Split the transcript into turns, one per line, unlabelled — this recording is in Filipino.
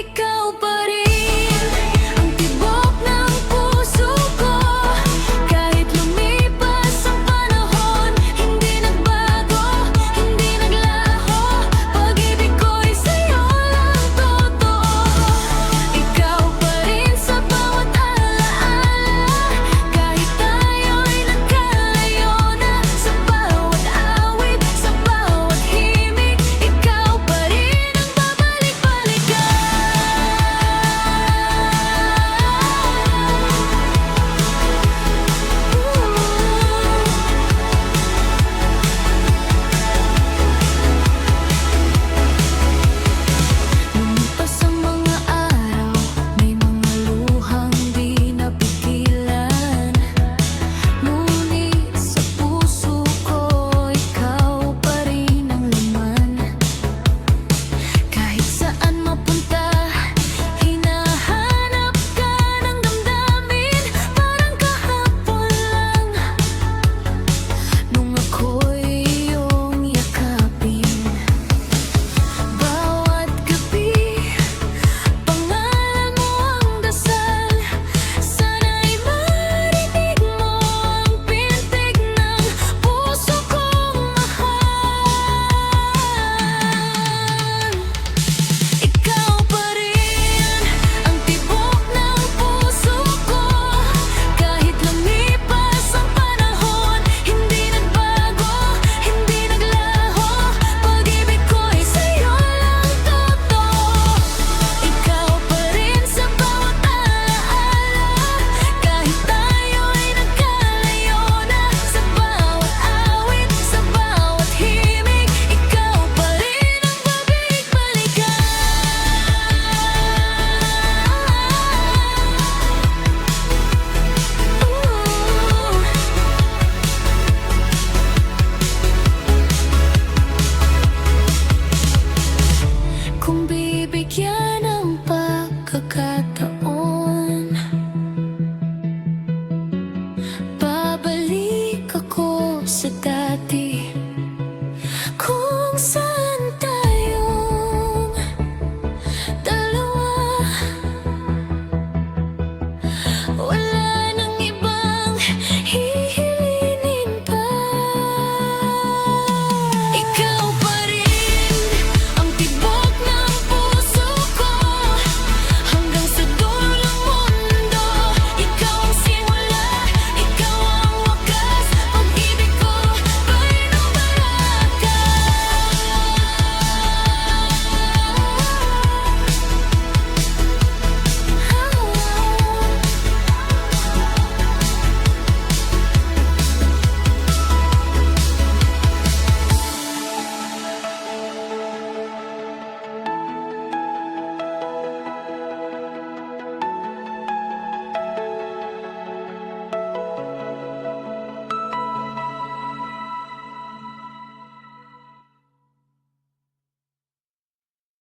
ikaw pa rin ang tibok ng puso ko. Kahit lumipas ang panahon, hindi nagbago, hindi naglaho. Pag-ibig ko'y sa'yo lang totoo. Ikaw pa rin sa bawat alaala. Kahit tayo'y nagkalayo na, sa bawat awit, sa bawat himig, ikaw pa rin ang babalik-balikan. Lumipas ang mga araw, may mga luhang di napigilan. Ngunit sa puso ko, ikaw pa rin ang laman. Kahit saan mapunta, hinahanap ka ng damdamin. Parang kahapon lang nung ako'y iyong yakapin. Bawat gabi, pangalan mo ang dasal. Sana'y marinig mo ang pintig ng puso kong mahal. Ikaw pa rin ang tibok ng puso ko. Kahit lumipas ang panahon, hindi nagbago, hindi naglaho. Pag-ibig ko'y sa'yo lang totoo. Ikaw pa rin sa bawat alaala. Kahit tayo'y nagkalayo na, sa bawat awit, sa bawat himig, ikaw pa rin ang babalik-balikan. Kung